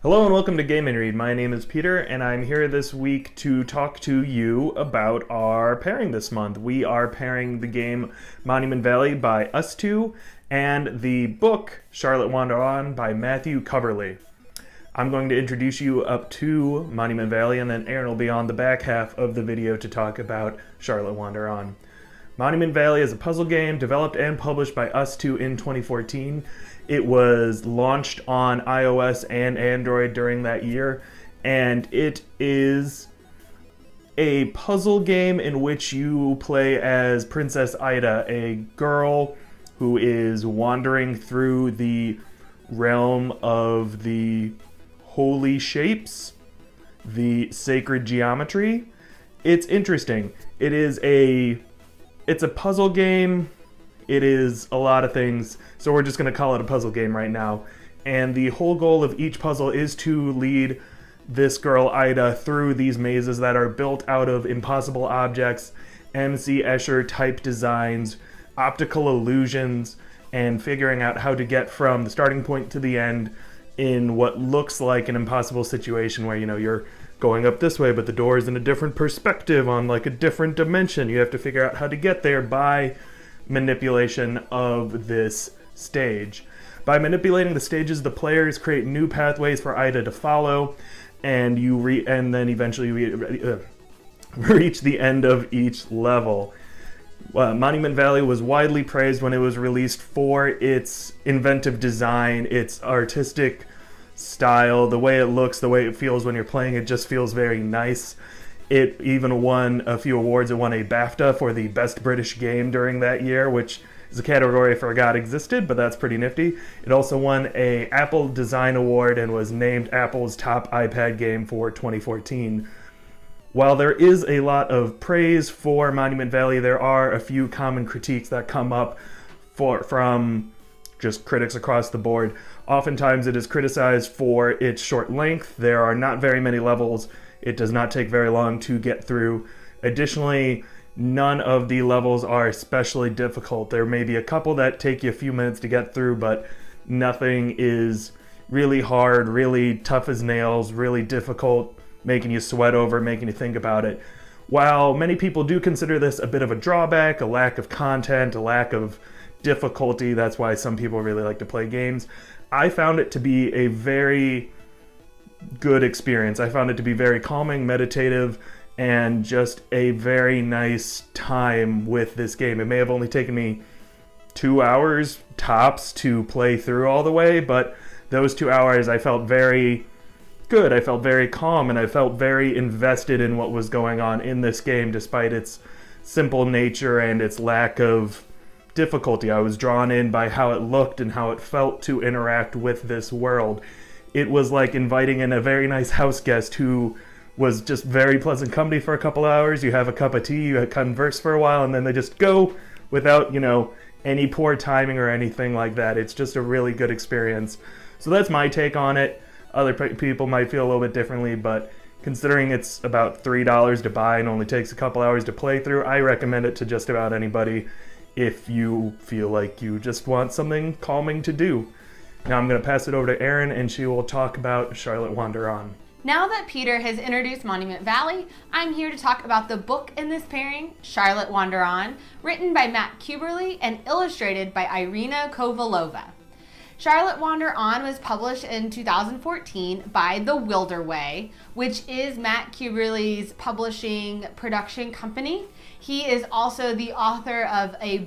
Hello and welcome to Game and Read. My name is Peter and I'm here this week to talk to you about our pairing this month. We are pairing the game Monument Valley by Ustwo and the book Charlotte Wander On by Matt Cubberly. I'm going to introduce you up to Monument Valley and then Aaron will be on the back half of the video to talk about Charlotte Wander On. Monument Valley is a puzzle game developed and published by Ustwo in 2014. It was launched on iOS and Android during that year, and it is a puzzle game in which you play as Princess Ida, a girl who is wandering through the realm of the holy shapes, the sacred geometry. It's interesting. It's a puzzle game. It is a lot of things, so we're just going to call it a puzzle game right now. And the whole goal of each puzzle is to lead this girl, Ida, through these mazes that are built out of impossible objects, MC Escher type designs, optical illusions, and figuring out how to get from the starting point to the end in what looks like an impossible situation where, you're going up this way, but the door is in a different perspective on like a different dimension. You have to figure out how to get there by manipulation of this stage. By manipulating the stages, the players create new pathways for Ida to follow, and then eventually reach the end of each level. Monument Valley was widely praised when it was released for its inventive design, its artistic style, the way it looks, the way it feels when you're playing. It just feels very nice. It even won a few awards. It won a BAFTA for the Best British Game during that year, which is a category I forgot existed, but that's pretty nifty. It also won a Apple Design Award and was named Apple's top iPad game for 2014. While there is a lot of praise for Monument Valley, there are a few common critiques that come up from just critics across the board. Oftentimes it is criticized for its short length. There are not very many levels. It does not take very long to get through. Additionally, none of the levels are especially difficult. There may be a couple that take you a few minutes to get through, but nothing is really hard, really tough as nails, really difficult, making you sweat over, making you think about it. While many people do consider this a bit of a drawback, a lack of content, a lack of difficulty, that's why some people really like to play games, I found it to be a very good experience. I found it to be very calming, meditative, and just a very nice time with this game. It may have only taken me 2 hours tops to play through all the way, but those 2 hours I felt very good. I felt very calm, and I felt very invested in what was going on in this game despite its simple nature and its lack of difficulty. I was drawn in by how it looked and how it felt to interact with this world. It was like inviting in a very nice house guest who was just very pleasant company for a couple hours. You have a cup of tea, you converse for a while, and then they just go without, any poor timing or anything like that. It's just a really good experience. So that's my take on it. Other people might feel a little bit differently, but considering it's about $3 to buy and only takes a couple hours to play through, I recommend it to just about anybody if you feel like you just want something calming to do. Now I'm going to pass it over to Erin, and she will talk about Charlotte Wander On. Now that Peter has introduced Monument Valley, I'm here to talk about the book in this pairing, Charlotte Wander On, written by Matt Cubberly and illustrated by Irina Kovalova. Charlotte Wander On was published in 2014 by The Wilder Way, which is Matt Cubberly's publishing production company. He is also the author of a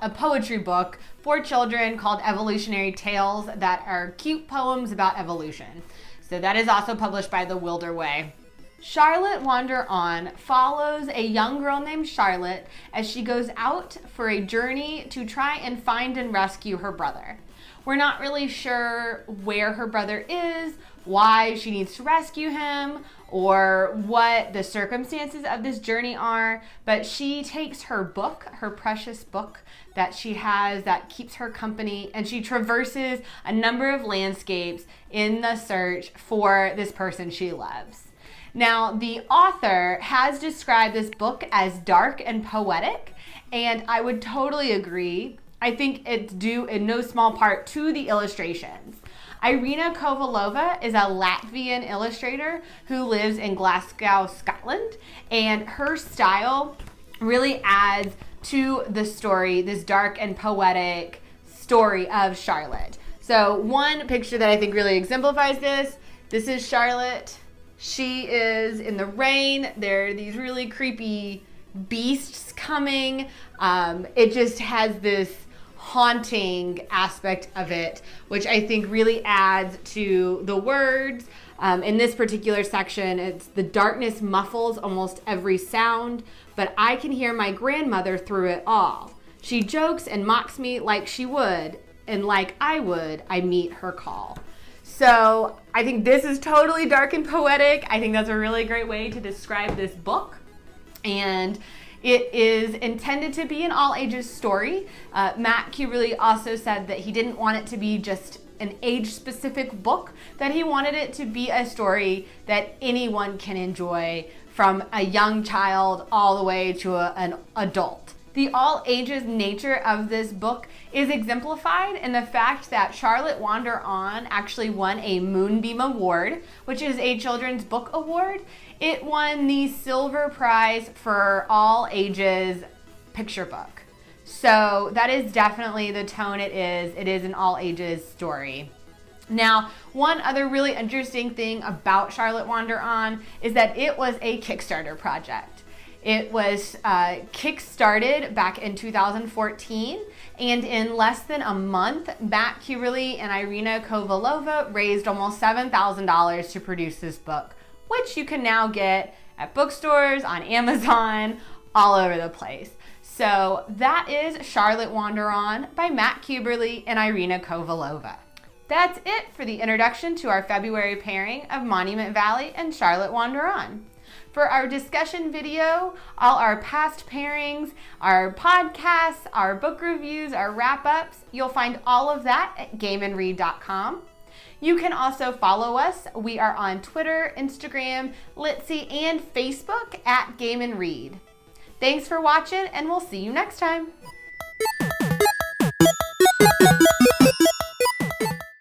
poetry book for children called Evolutionary Tales that are cute poems about evolution. So that is also published by The Wilder Way. Charlotte Wander On follows a young girl named Charlotte as she goes out for a journey to try and find and rescue her brother. We're not really sure where her brother is, why she needs to rescue him, or what the circumstances of this journey are, but she takes her book, her precious book that she has that keeps her company, and she traverses a number of landscapes in the search for this person she loves. Now, the author has described this book as dark and poetic, and I would totally agree. I think it's due in no small part to the illustrations. Irina Kovalova is a Latvian illustrator who lives in Glasgow, Scotland, and her style really adds to the story, this dark and poetic story of Charlotte. So one picture that I think really exemplifies this is Charlotte. She is in the rain. There are these really creepy beasts coming. It just has this haunting aspect of it, which I think really adds to the words. In this particular section, it's the darkness muffles almost every sound, but I can hear my grandmother through it all. She jokes and mocks me like she would, and like I would, I meet her call. So I think this is totally dark and poetic. I think that's a really great way to describe this book. And it is intended to be an all ages story. Matt Cubberly also said that he didn't want it to be just an age specific book, that he wanted it to be a story that anyone can enjoy, from a young child all the way to an adult. The all ages nature of this book is exemplified in the fact that Charlotte Wander On actually won a Moonbeam Award, which is a children's book award. It won the silver prize for all ages picture book. So that is definitely the tone it is. It is an all ages story. Now, one other really interesting thing about Charlotte Wander On is that it was a Kickstarter project. It was kick-started back in 2014, and in less than a month, Matt Cubberly and Irina Kovalova raised almost $7,000 to produce this book, which you can now get at bookstores, on Amazon, all over the place. So that is Charlotte Wander On by Matt Cubberly and Irina Kovalova. That's it for the introduction to our February pairing of Monument Valley and Charlotte Wander On. For our discussion video, all our past pairings, our podcasts, our book reviews, our wrap-ups, you'll find all of that at gameandread.com. You can also follow us. We are on Twitter, Instagram, Litzy, and Facebook at Game and Read. Thanks for watching, and we'll see you next time.